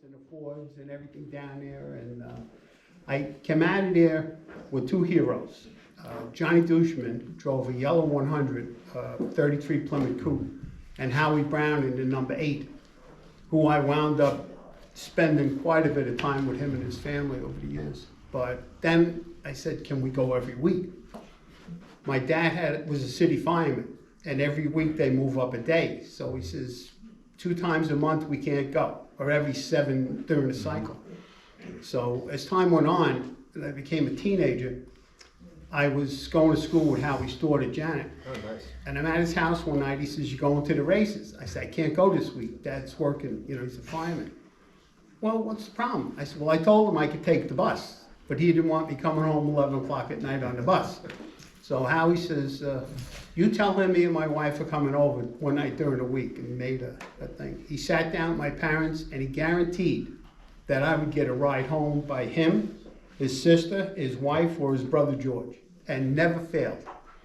and the Fords and everything down there, and I came out of there with two heroes. Johnny Dushman drove a yellow 100, 33 Plymouth Coupe, and Howie Brown in the number 8, who I wound up spending quite a bit of time with him and his family over the years. But then I said, can we go every week? My dad was a city fireman, and every week they move up a day. So he says, 2 times a month we can't go, or every 7 during the cycle. So as time went on, and I became a teenager, I was going to school with Howie Stewart at Janet. Oh, nice. And I'm at his house one night. He says, you're going to the races. I said, I can't go this week. Dad's working, he's a fireman. Well, what's the problem? I said, well, I told him I could take the bus, but he didn't want me coming home 11 o'clock at night on the bus. So Howie says, you tell him me and my wife are coming over one night during the week, and he made a thing. He sat down with my parents, and he guaranteed that I would get a ride home by him, his sister, his wife, or his brother George, and never failed.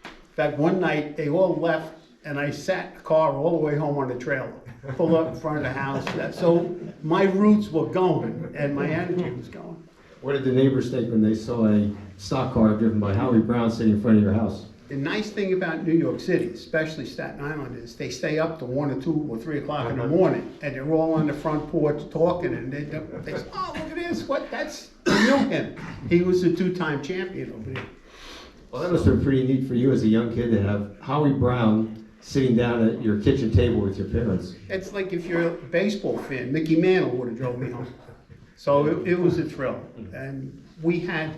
In fact, one night they all left, and I sat in the car all the way home on the trailer, pulled up in front of the house. So my roots were going, and my energy was going. What did the neighbors think when they saw a stock car driven by Howie Brown sitting in front of your house? The nice thing about New York City, especially Staten Island, is they stay up to 1 or 2 or 3 o'clock in the morning, and they're all on the front porch talking, and they say, oh, look at this, that's, you knew him. He was a 2-time champion over there. Well, that must have been pretty neat for you as a young kid to have Howie Brown sitting down at your kitchen table with your parents. It's like if you're a baseball fan, Mickey Mantle would have drove me home. So it was a thrill. And we had,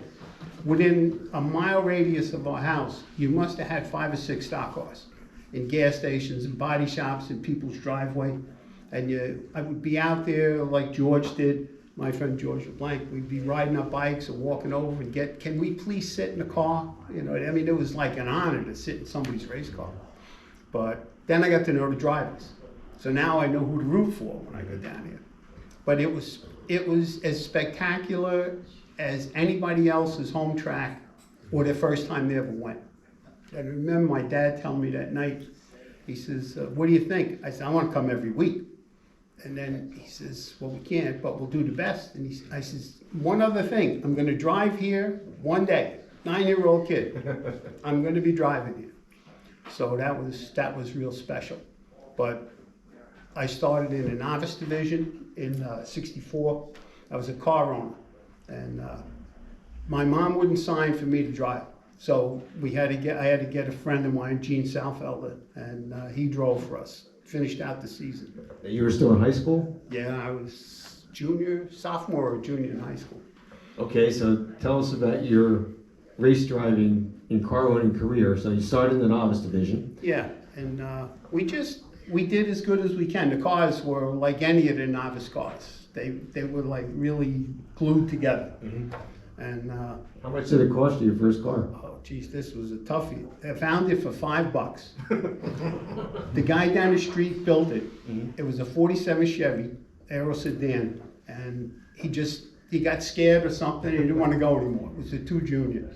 within a mile radius of our house, you must have had 5 or 6 stock cars in gas stations and body shops in people's driveway. And I would be out there like George did, my friend George LeBlanc. We'd be riding our bikes or walking over and can we please sit in the car? It was like an honor to sit in somebody's race car. But then I got to know the drivers. So now I know who to root for when I go down here. But it was as spectacular as anybody else's home track or the first time they ever went. I remember my dad telling me that night, he says, what do you think? I said, I want to come every week. And then he says, well, we can't, but we'll do the best. And I says, one other thing, I'm going to drive here one day, 9-year-old kid. I'm going to be driving here. So that was real special. But I started in the novice division in '64. I was a car owner, and my mom wouldn't sign for me to drive. So I had to get a friend of mine, Gene Soufelder, and he drove for us. Finished out the season. You were still in high school? Yeah, I was sophomore or junior in high school. Okay, so tell us about your race driving and car owning career. So you started in the novice division. Yeah, and we did as good as we can. The cars were like any of the novice cars. They were like really glued together. Mm-hmm. And how much did it cost you, your first car? Oh, geez, this was a toughie. I found it for $5. The guy down the street built it. Mm-hmm. It was a '47 Chevy Aero sedan, and he got scared or something. And he didn't want to go anymore. It was a 2 Junior.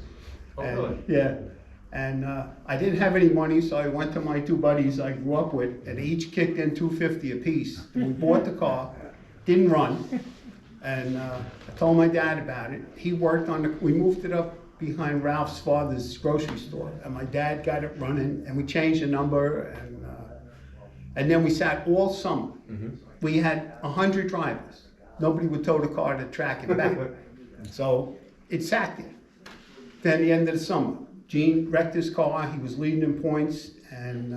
Oh, really? Yeah. And I didn't have any money, so I went to my 2 buddies I grew up with, and they each kicked in $250 apiece. We bought the car, didn't run, and I told my dad about it. He worked we moved it up behind Ralph's father's grocery store, and my dad got it running, and we changed the number, and then we sat all summer. Mm-hmm. We had 100 drivers. Nobody would tow the car to track it back. So it sat there. Then the end of the summer, Gene wrecked his car. He was leading in points, and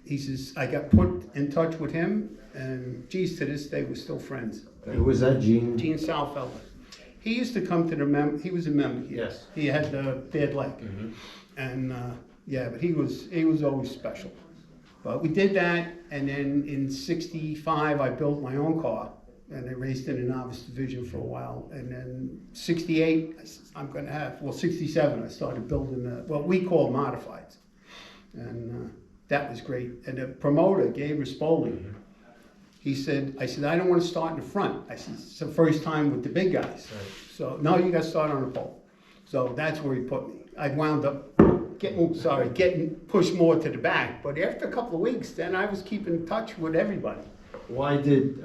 he says, I got put in touch with him, and geez, to this day, we're still friends. Who was that, Gene? Gene Soufelder. He used to come to he was a member here. Yes. He had the bad leg. Mm-hmm. And but he was always special. But we did that, and then in '65, I built my own car, and I raced in the novice division for a while. And then '68, I said, '67, I started building what we call modifieds. And that was great. And the promoter, Gabe Rispoli, I said, I don't want to start in the front. I said, it's the first time with the big guys. Right. So, no, you got to start on the pole. So that's where he put me. I wound up getting pushed more to the back. But after a couple of weeks, then I was keeping in touch with everybody. Why did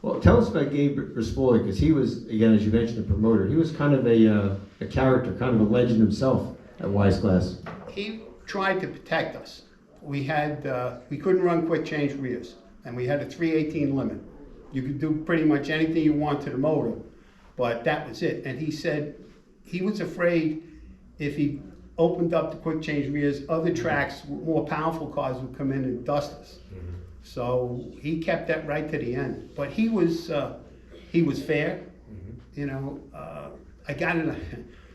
Well, tell us about Gabe Rispoli, because he was, again, as you mentioned, a promoter. He was kind of a character, kind of a legend himself at Wise Glass. He tried to protect us. We couldn't run quick change rears, and we had a 318 limit. You could do pretty much anything you want to the motor, but that was it. And he said he was afraid if he opened up the quick change rears, other tracks, more powerful cars would come in and dust us. Mm-hmm. So he kept that right to the end. But he was fair. Mm-hmm. You know, I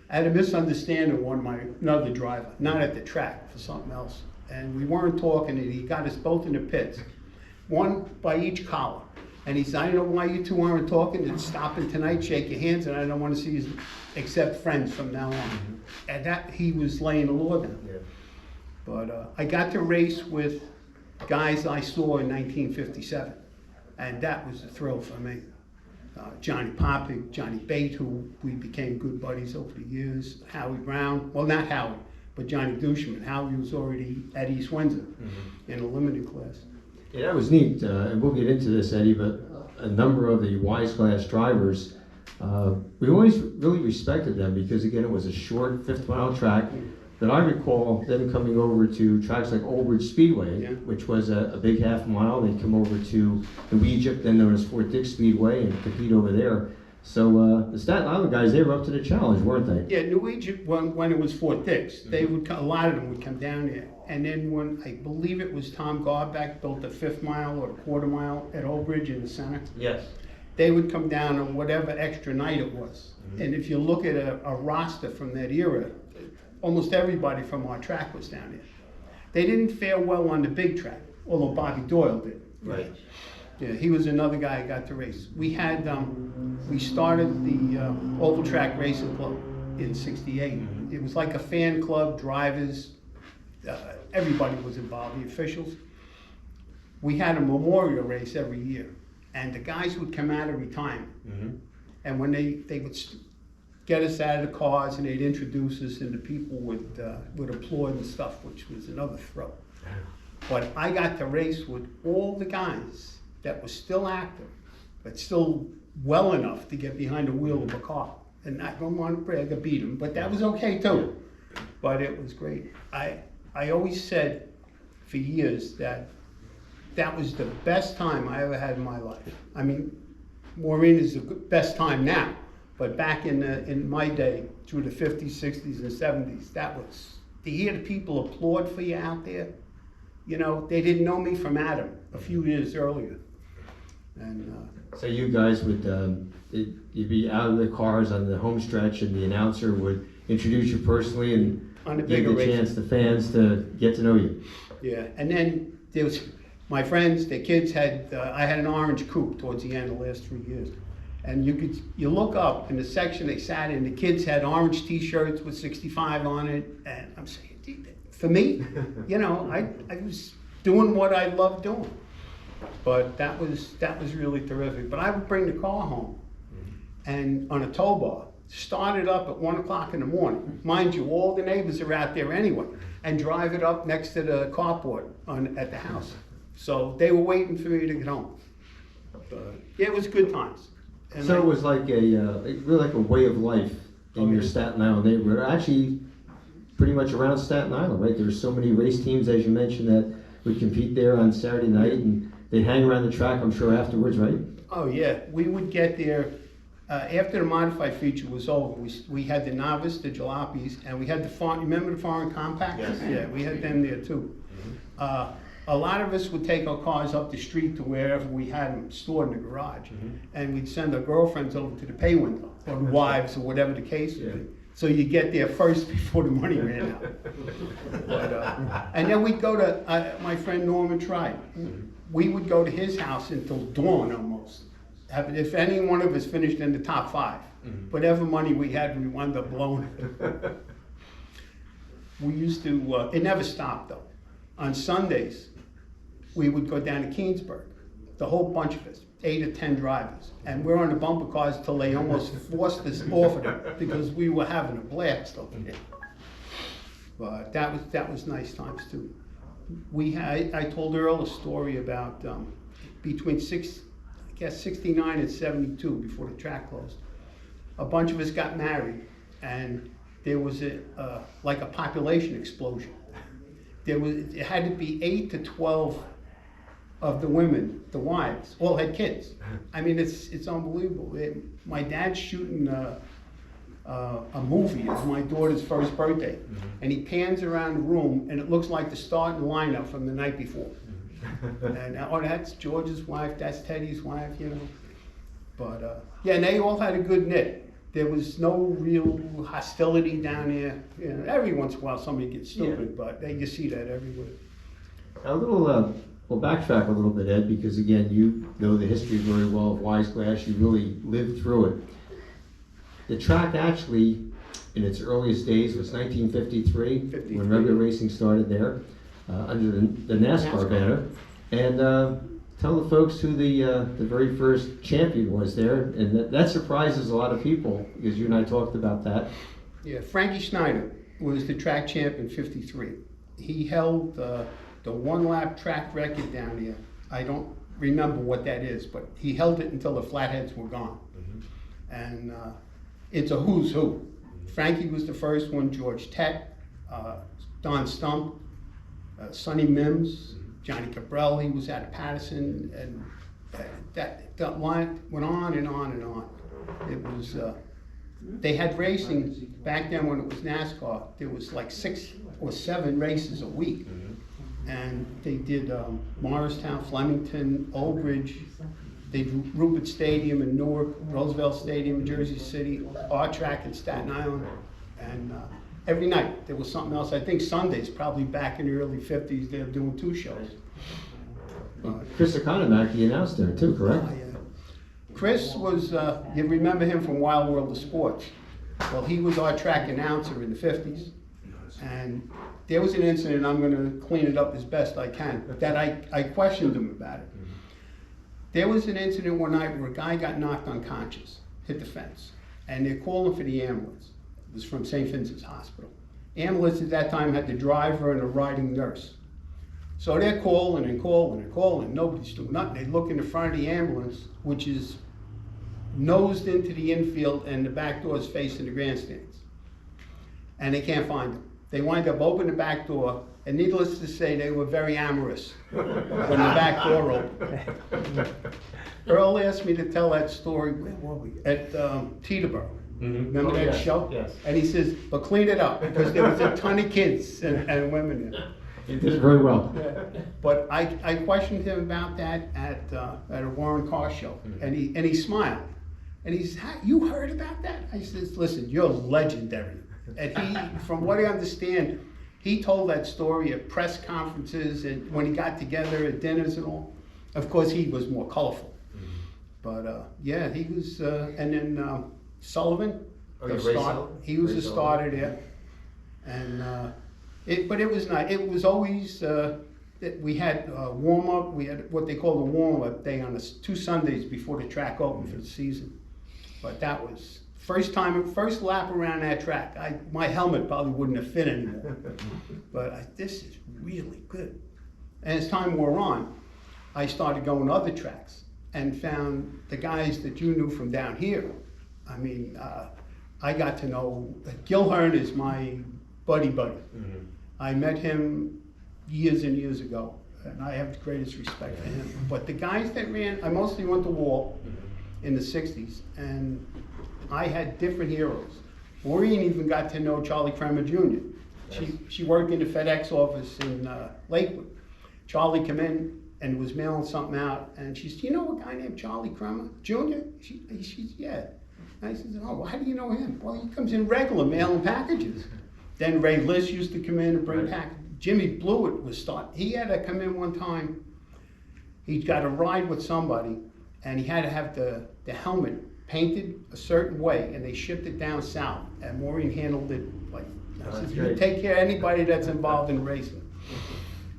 had a misunderstanding with another driver, not at the track, for something else. And we weren't talking, and he got us both in the pits, one by each collar. And he said, I don't know why you two aren't talking, it's stopping tonight, shake your hands, and I don't want to see you except friends from now on. Mm-hmm. And that, he was laying the law down. Yeah. But I got to race with guys I saw in 1957, and that was a thrill for me. Johnny Popick, Johnny Bate, who we became good buddies over the years, Howie Brown, well, not Howie, but Johnny Dushman. Howie was already at East Windsor in a limited class. Yeah, that was neat, and we'll get into this, Eddie, but a number of the Wise Glass drivers, we always really respected them because, again, it was a short 50-mile track. But I recall them coming over to tracks like Old Bridge Speedway, yeah, which was a big half mile. They'd come over to New Egypt, then known as Fort Dix Speedway, and compete over there. So the Staten Island guys, they were up to the challenge, weren't they? Yeah, New Egypt, when it was Fort Dix, they would a lot of them would come down there. And then when, I believe it was Tom Garbeck built the 5th mile or the 1/4 mile at Old Bridge in the center. Yes. They would come down on whatever extra night it was. Mm-hmm. And if you look at a roster from that era, almost everybody from our track was down there. They didn't fare well on the big track, although Bobby Doyle did. Right. Yeah, he was another guy I got to race. We had, we started the Oval Track Racing Club in '68. Mm-hmm. It was like a fan club, drivers, everybody was involved, the officials. We had a memorial race every year, and the guys would come out of retirement. Mm-hmm. And when they would get us out of the cars and they'd introduce us, and the people would applaud and stuff, which was another thrill. But I got to race with all the guys that were still active, but still well enough to get behind the wheel of a car. And I don't want to brag, I beat them, but that was okay too. But it was great. I always said for years that was the best time I ever had in my life. I mean, Maureen is the best time now, but back in my day, through the 50s, 60s, and 70s, that was, to hear the people applaud for you out there. You know, they didn't know me from Adam a few years earlier. And so you guys would, you'd be out of the cars on the home stretch, and the announcer would introduce you personally and give the chance to fans to get to know you. Yeah, and then there was my friends, their kids had, I had an orange coupe towards the end of the last 3 years. And you look up in the section they sat in, the kids had orange t-shirts with 65 on it, and I'm saying, for me, you know, I was doing what I loved doing. But that was really terrific. But I would bring the car home, and on a tow bar, start it up at 1 o'clock in the morning. Mind you, all the neighbors are out there anyway, and drive it up next to the carport at the house. So they were waiting for me to get home. But yeah, it was good times. And so it was like really like a way of life in your Staten Island neighborhood. Actually, pretty much around Staten Island, right? There's so many race teams, as you mentioned, that would compete there on Saturday night, and they'd hang around the track, I'm sure, afterwards, right? Oh yeah, we would get there after the modified feature was over. We had the novice, the jalopies, and we had the foreign. Remember the foreign compacts? Yes. Yeah, we had them there too. Mm-hmm. A lot of us would take our cars up the street to wherever we had them stored in the garage, and we'd send our girlfriends over to the pay window, or the wives, or whatever the case would be. So you get there first before the money ran out. But, and then we'd go to my friend Norman Tribe. We would go to his house until dawn almost. If any one of us finished in the top 5, whatever money we had, we wound up blowing it. We used to, it never stopped though. On Sundays, we would go down to Keensburg, the whole bunch of us, 8 or 10 drivers, and we're on the bumper cars till they almost forced us off of them because we were having a blast over there. But that was nice times too. I told Earl a story about between 6, I guess 69 and 72 before the track closed. A bunch of us got married, and there was like a population explosion. It had to be 8 to 12 of the women, the wives, all had kids. I mean, it's unbelievable. My dad's shooting a movie of my daughter's first birthday, and he pans around the room, and it looks like the starting lineup from the night before. And that's George's wife, that's Teddy's wife, you know. But yeah, and they all had a good knit. There was no real hostility down there. You know, every once in a while somebody gets stupid, but you see that everywhere. A little, we'll backtrack a little bit, Ed, because again, you know the history very well of Wise Glass. You really lived through it. The track actually, in its earliest days, was 1953, when regular racing started there, under the NASCAR banner. And tell the folks who the very first champion was there, and that surprises a lot of people, because you and I talked about that. Yeah, Frankie Schneider was the track champ in '53. He held the one-lap track record down here. I don't remember what that is, but he held it until the flatheads were gone. And it's a who's who. Frankie was the first one, George Tett, Don Stump, Sonny Mims, Johnny Cabral, he was out of Patterson, and that line went on and on and on. It was, they had racing back then when it was NASCAR. There was like 6 or 7 races a week. And they did Morristown, Flemington, Old Bridge. They did Rupert Stadium in Newark, Roosevelt Stadium in Jersey City, our track in Staten Island. And every night there was something else. I think Sundays, probably back in the early 50s, they were doing 2 shows. Chris Economack, he announced there too, correct? Yeah. Chris was, you remember him from Wild World of Sports. Well, he was our track announcer in the 50s. And there was an incident, I'm gonna clean it up as best I can, that I questioned him about it. There was an incident one night where a guy got knocked unconscious, hit the fence, and they're calling for the ambulance. It was from St. Vincent's Hospital. Ambulance at that time had the driver and a riding nurse. So they're calling and calling and calling, nobody's doing nothing. They look in the front of the ambulance, which is nosed into the infield and the back door is facing the grandstands. And they can't find him. They wind up opening the back door, and needless to say, they were very amorous when the back door opened. Earl asked me to tell that story, where were we? At Teterboro. Remember that show? Yes. And he says, but clean it up, because there was a ton of kids and women there. He did it very well. Yeah. But I questioned him about that at a Warren Carr show, and he smiled. And he said, you heard about that? I said, listen, you're legendary. And he, from what I understand, he told that story at press conferences and when he got together at dinners and all. Of course, he was more colorful. But yeah, he was, and then Sullivan, he was the starter there. And but it was not, it was always, we had warm up, we had what they call the warm up day on 2 Sundays before the track opened for the season. But that was, first lap around that track, my helmet probably wouldn't have fit anymore. But this is really good. And as time wore on, I started going to other tracks and found the guys that you knew from down here. I mean, I got to know, Gil Hearn is my buddy. I met him years and years ago, and I have the greatest respect for him. But the guys that ran, I mostly went to Wall in the 60s, and I had different heroes. Maureen even got to know Charlie Kremer Jr. She worked in the FedEx office in Lakewood. Charlie came in and was mailing something out, and she said, you know a guy named Charlie Kremer Jr.? She's yeah. And I said, oh, well, how do you know him? Well, he comes in regular mailing packages. Then Ray Liss used to come in and bring packages. Jimmy Blewett was starting. He had to come in one time. He got a ride with somebody, and he had to have the helmet painted a certain way, and they shipped it down south. And Maureen handled it like, I said, you take care of anybody that's involved in racing.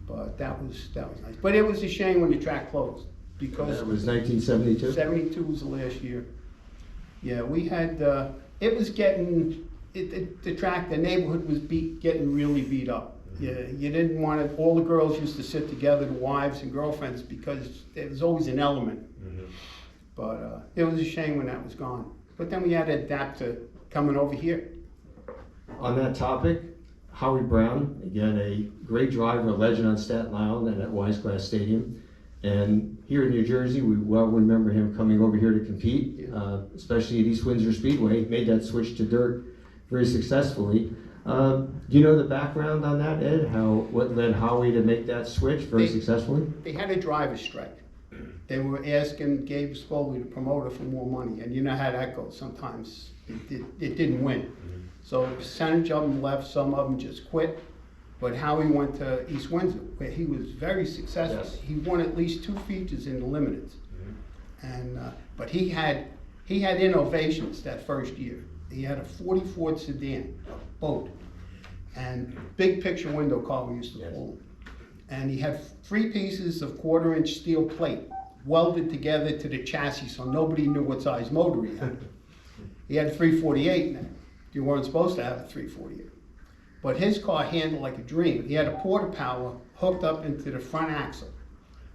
But that was nice. But it was a shame when the track closed, because That was 1972? 72 was the last year. Yeah, we had, it was getting, the track, the neighborhood was getting really beat up. Yeah, you didn't want it, all the girls used to sit together, the wives and girlfriends, because there was always an element. But it was a shame when that was gone. But then we had to adapt to coming over here. On that topic, Howie Brown, again, a great driver, a legend on Staten Island and at Wiseclass Stadium. And here in New Jersey, we well remember him coming over here to compete, especially at East Windsor Speedway. He made that switch to dirt very successfully. Do you know the background on that, Ed? What led Howie to make that switch very successfully? They had a driver's strike. They were asking Gabe Spoley, the promoter, for more money, and you know how that goes. Sometimes it didn't win. So a percentage of them left, some of them just quit. But Howie went to East Windsor, where he was very successful. Yes. He won at least 2 features in the limiteds. And but he had innovations that first year. He had a 40 Ford sedan, a boat, and big picture window car, we used to call them. And he had 3 pieces of 1/4-inch steel plate welded together to the chassis, so nobody knew what size motor he had. He had a 348 in it. You weren't supposed to have a 348. But his car handled like a dream. He had a porta power hooked up into the front axle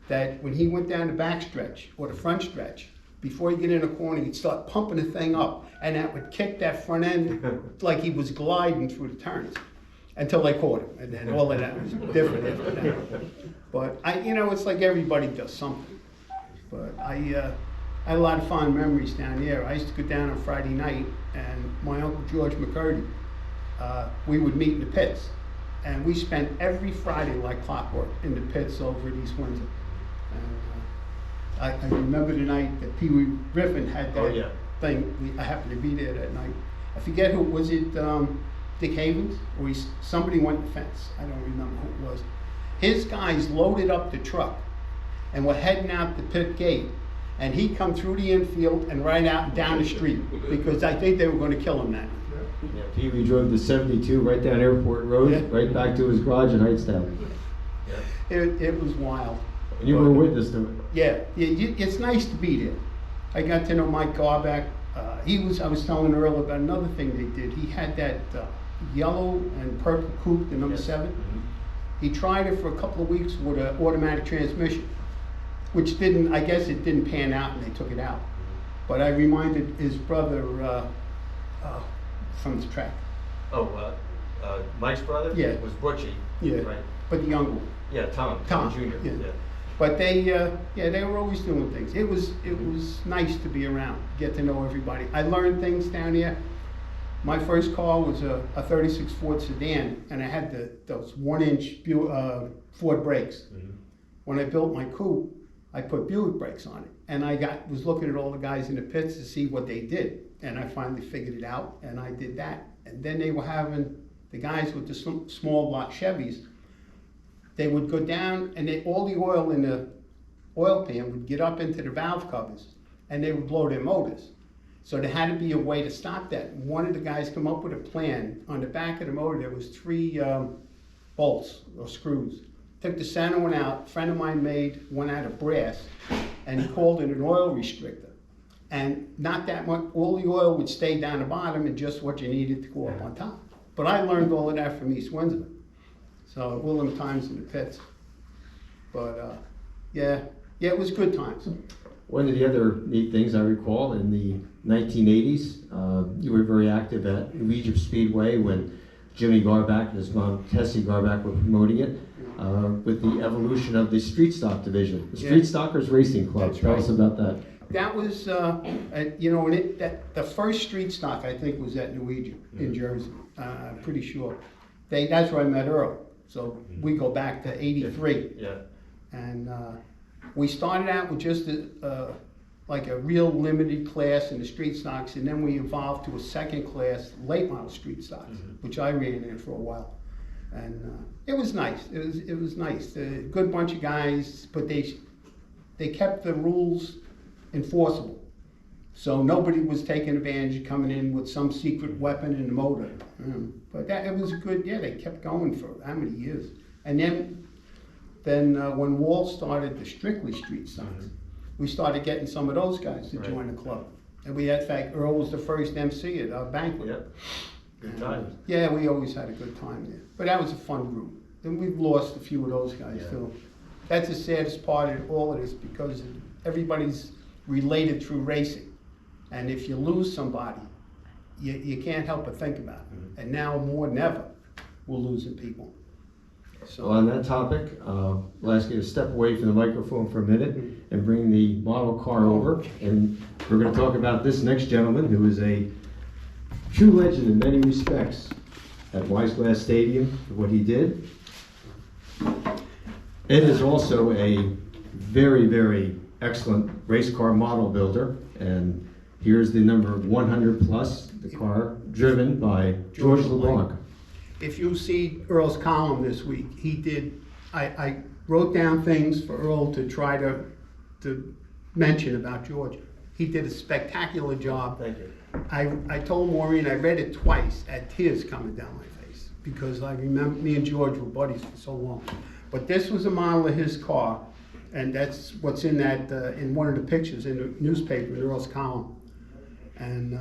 that when he went down the back stretch or the front stretch, before he get in a corner, he'd start pumping the thing up, and that would kick that front end like he was gliding through the turns until they caught him. And then all of that was different after that. But it's like everybody does something. But I had a lot of fond memories down there. I used to go down on Friday night, and my Uncle George McCurdy, we would meet in the pits. And we spent every Friday like clockwork in the pits over at East Windsor. And I remember the night that Pee Wee Griffin had that thing. I happened to be there that night. I forget who, was it Dick Havens? Or somebody went the fence. I don't remember who it was. His guys loaded up the truck and were heading out the pit gate. And he come through the infield and right out and down the street, because I think they were going to kill him that night. Yeah, Pee Wee drove the 72 right down Airport Road, right back to his garage in Hightstown. It was wild. And you were a witness to it. Yeah, it's nice to be there. I got to know Mike Garback. I was telling Earl about another thing they did. He had that yellow and purple coupe, the number 7. He tried it for a couple of weeks with an automatic transmission, which I guess it didn't pan out and they took it out. But I reminded his brother from the track. Mike's brother? Yeah. Was Butchie. Yeah, Right. but the younger one. Yeah, Tom Jr. Yeah. But they were always doing things. It was nice to be around, get to know everybody. I learned things down here. My first car was a 36 Ford sedan, and I had those 1-inch Ford brakes. When I built my coupe, I put Buick brakes on it, and I was looking at all the guys in the pits to see what they did, and I finally figured it out, and I did that. And then they were having the guys with the small block Chevys. They would go down, and all the oil in the oil pan would get up into the valve covers, and they would blow their motors. So there had to be a way to stop that. And one of the guys came up with a plan. On the back of the motor, there was 3 bolts or screws. Took the center one out. A friend of mine made one out of brass, and he called it an oil restrictor. And not that much, all the oil would stay down the bottom and just what you needed to go up on top. But I learned all of that from East Windsor. So all them times in the pits. But it was good times. One of the other neat things I recall in the 1980s, you were very active at New Egypt Speedway when Jimmy Garback and his mom Tessie Garback were promoting it with the evolution of the Street Stock division, the Street Stockers Racing Club. That's Tell right. us about that. That was, the first Street Stock I think was at New Egypt in Jersey. I'm pretty sure. That's where I met Earl. So we go back to '83. Yeah. And we started out with just like a real limited class in the street stocks, and then we evolved to a second class late model street stocks, which I ran in for a while. And it was nice. It was nice. A good bunch of guys, but they kept the rules enforceable. So nobody was taking advantage of coming in with some secret weapon in the motor. But it was good. Yeah, they kept going for how many years? And then when Wall started the Strictly Street Stocks, we started getting some of those guys to join the club. And we had, in fact, Earl was the first MC at our banquet. Yep. Good times. Yeah, we always had a good time there. But that was a fun group. And we've lost a few of those guys too. That's the saddest part of all of this, because everybody's related through racing. And if you lose somebody, you can't help but think about it. And now more than ever, we're losing people. So on that topic, we'll ask you to step away from the microphone for a minute and bring the model car over. And we're going to talk about this next gentleman who is a true legend in many respects at Wise Glass Stadium for what he did. Ed is also a very, very excellent race car model builder. And here's the number 100 plus, the car driven by George LeBlanc. If you see Earl's column this week, he did, I wrote down things for Earl to try to mention about George. He did a spectacular job. Thank you. I told Maureen, I read it twice, had tears coming down my face, because I remember me and George were buddies for so long. But this was a model of his car, and that's what's in that, in one of the pictures in the newspaper, in Earl's column. And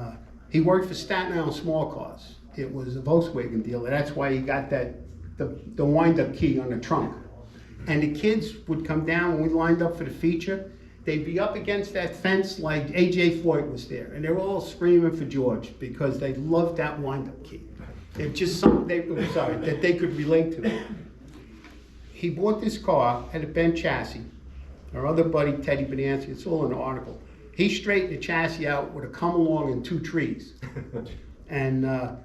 he worked for Staten Island Small Cars. It was a Volkswagen dealer. That's why he got that the wind-up key on the trunk. And the kids would come down when we lined up for the feature. They'd be up against that fence like A.J. Floyd was there, and they were all screaming for George because they loved that wind-up key. It's just something that they could relate to. He bought this car, had a bent chassis. Our other buddy Teddy Benanzi, it's all in the article. He straightened the chassis out with a come along and 2 trees. And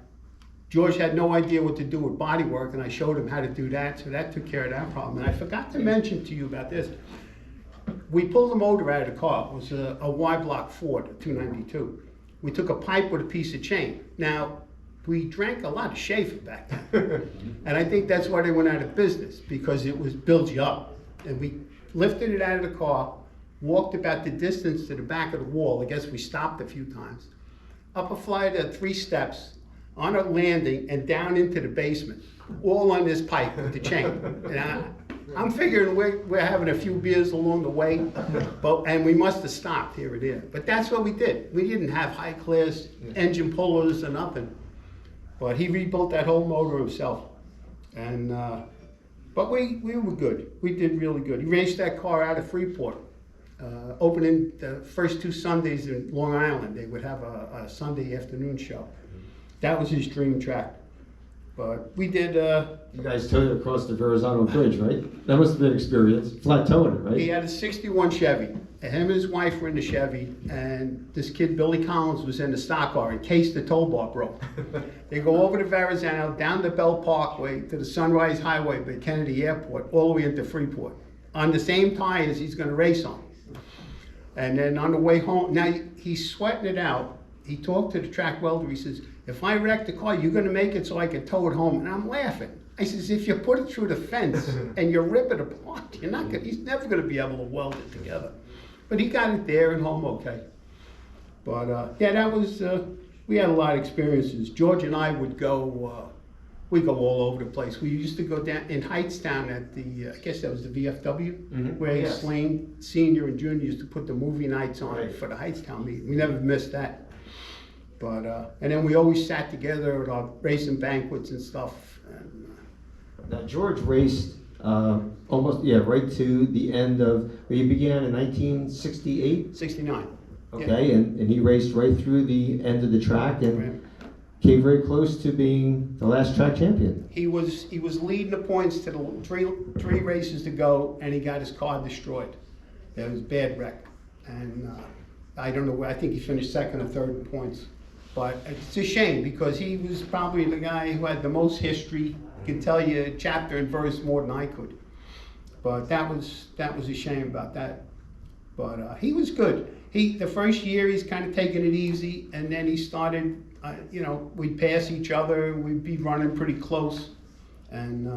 George had no idea what to do with bodywork, and I showed him how to do that, so that took care of that problem. And I forgot to mention to you about this. We pulled the motor out of the car. It was a Y-block Ford, a 292. We took a pipe with a piece of chain. Now, we drank a lot of Schaefer back then. And I think that's why they went out of business, because it was built you up. And we lifted it out of the car, walked about the distance to the back of the wall. I guess we stopped a few times. Up a flight of 3 steps, on a landing, and down into the basement, all on this pipe with the chain. And I'm figuring we're having a few beers along the way, and we must have stopped here or there. But that's what we did. We didn't have high-class engine pullers or nothing. But he rebuilt that whole motor himself. And but we were good. We did really good. He raced that car out of Freeport. Opening the first 2 Sundays in Long Island, they would have a Sunday afternoon show. That was his dream track. But we did. You guys towed it across the Verrazano Bridge, right? That must have been an experience. Flat towing it, right? He had a '61 Chevy. And him and his wife were in the Chevy, and this kid, Billy Collins, was in the stock car in case the tow bar broke. They go over to Verrazano, down the Bell Parkway to the Sunrise Highway by Kennedy Airport, all the way into Freeport, on the same tires he's going to race on. And then on the way home, now he's sweating it out. He talked to the track welder. He says, "If I wreck the car, you're going to make it so I can tow it home." And I'm laughing. I says, "If you put it through the fence and you rip it apart, he's never going to be able to weld it together." But he got it there and home okay. But yeah, that was, we had a lot of experiences. George and I would go, we go all over the place. We used to go down in Hightstown at the, I guess that was the VFW, where Yes. Slane Senior and Junior used to put the movie nights on Right. for the Hightstown meeting. We never missed that. But, and then we always sat together at our racing banquets and stuff. And, Now, George raced almost, right to the end of, he began in 1968, 69. okay, and he raced right through the end of the track and Right. came very close to being the last track champion. He was leading the points to the three races to go, and he got his car destroyed. It was a bad wreck, and I don't know where. I think he finished second or third in points. But it's a shame because he was probably the guy who had the most history. Could tell you chapter and verse more than I could. But that was a shame about that. But he was good. The first year he's kind of taking it easy, and then he started. We'd pass each other. We'd be running pretty close, and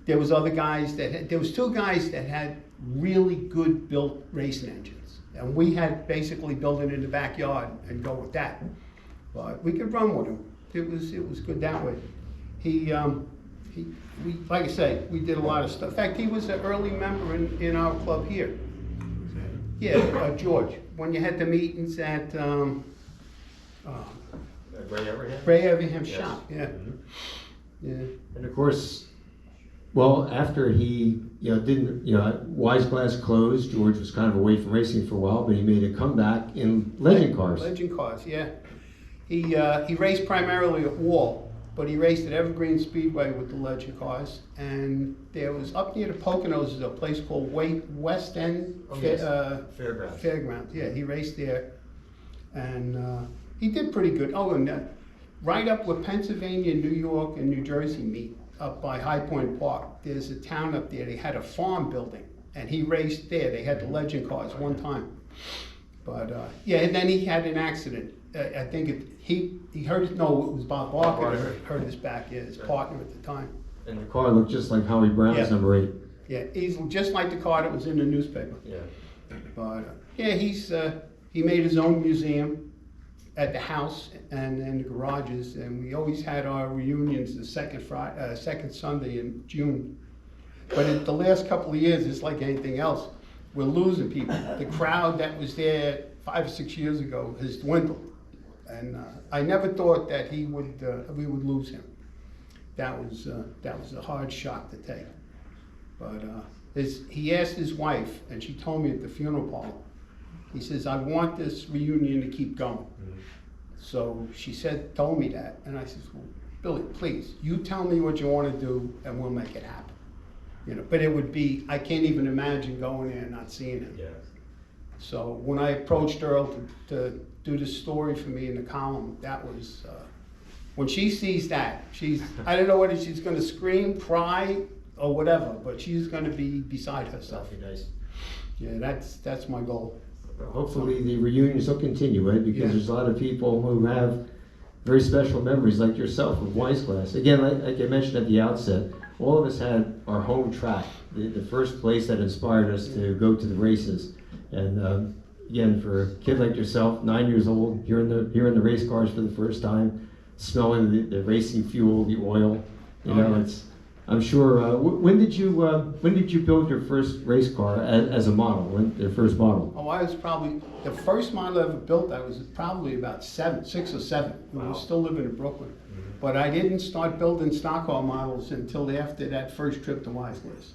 there was other guys there was 2 guys that had really good built racing engines, and we had basically built it in the backyard and go with that. But we could run with him. It was good that way. We like I say, we did a lot of stuff. In fact, he was an early member in our club here. Yeah, George. When you had the meetings at Ray Everham? Ray Everham's Yes. shop, yeah. Mhm. Yeah. And of course, well, after he Wise Glass closed. George was kind of away from racing for a while, but he made a comeback in legend cars. Legend cars, yeah. He raced primarily at Wall, but he raced at Evergreen Speedway with the legend cars. And there was up near the Poconos, there's a place called West End Fairgrounds. Fairgrounds. Yeah, he raced there, and he did pretty good. Oh, and right up where Pennsylvania, New York, and New Jersey meet, up by High Point Park, there's a town up there. They had a farm building, and he raced there. They had the legend cars one time. But yeah, and then he had an accident. I think he hurt. No, it was Bob Barker that hurt his back. Yeah, his partner at the time. And the car looked just like Howie Brown's number 8. Yeah, he's just like the car that was in the newspaper. Yeah. But yeah, he made his own museum at the house and in the garages, and we always had our reunions the second Sunday in June. But in the last couple of years, it's like anything else. We're losing people. The crowd that was there 5 or 6 years ago has dwindled, and I never thought that we would lose him. That was a hard shot to take. But he asked his wife, and she told me at the funeral parlor. He says, "I want this reunion to keep going." Mm-hmm. So she told me that, and I said, "Well, Billy, please, you tell me what you want to do, and we'll make it happen." But it would be, I can't even imagine going there and not seeing him. Yeah. So when I approached Earl to do the story for me in the column, that was, when she sees that, I don't know whether she's going to scream, cry, or whatever, but she's going to be beside herself. That'd be nice. Yeah, that's my goal. Hopefully the reunions will continue, Ed, because Yeah. there's a lot of people who have very special memories, like yourself with Wise Glass. Again, like I mentioned at the outset, all of us had our home track, the first place that inspired us to go to the races. And again, for a kid like yourself, 9 years old, hearing the race cars for the first time, smelling the racing fuel, the oil, it's. I'm sure. When did you build your first race car as a model? Your first model? Oh, I was probably the first model I ever built. I was probably about 6 or 7. Wow. I was still living in Brooklyn, but I didn't start building stock car models until after that first trip to Wise Glass.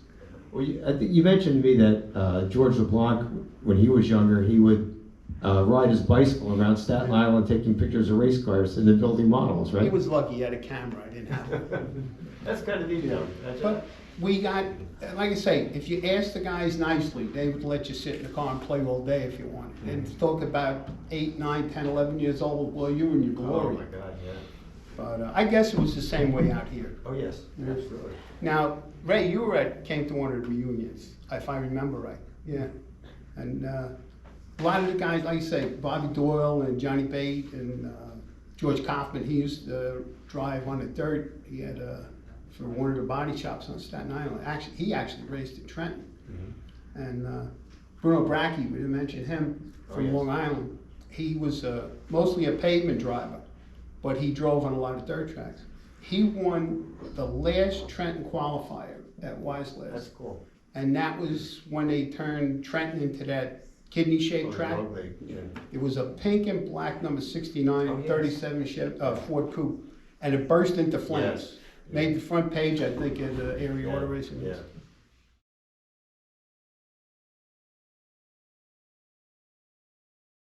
Well, I think you mentioned to me that George LeBlanc, when he was younger, he would ride his bicycle around Staten Island taking pictures of race cars and then building models, right? He was lucky he had a camera. I didn't have it. That's kind of detailed. But we got, like I say, if you ask the guys nicely, they would let you sit in the car and play all day if you wanted. And talk about 8, 9, 10, 11 years old, well, you in your glory. Oh my God, yeah. But I guess it was the same way out here. Oh yes, absolutely. Now, Ray, you came to one of the reunions, if I remember right. Yeah. And a lot of the guys, like I say, Bobby Doyle and Johnny Bate and George Kaufman, he used to drive on the dirt. He had for one of the body shops on Staten Island. He actually raced in Trenton. Mm-hmm. And Bruno Bracchi, we didn't mention him, from Long Island. He was mostly a pavement driver, but he drove on a lot of dirt tracks. He won the last Trenton qualifier at Wise Glass. That's cool. And that was when they turned Trenton into that kidney-shaped track. Yeah. It was a pink and black number 69, Oh, yes. 37 Ford Coupe, and it burst into flames. Yes. Made the front page, I think, in the area auto racing. Yeah.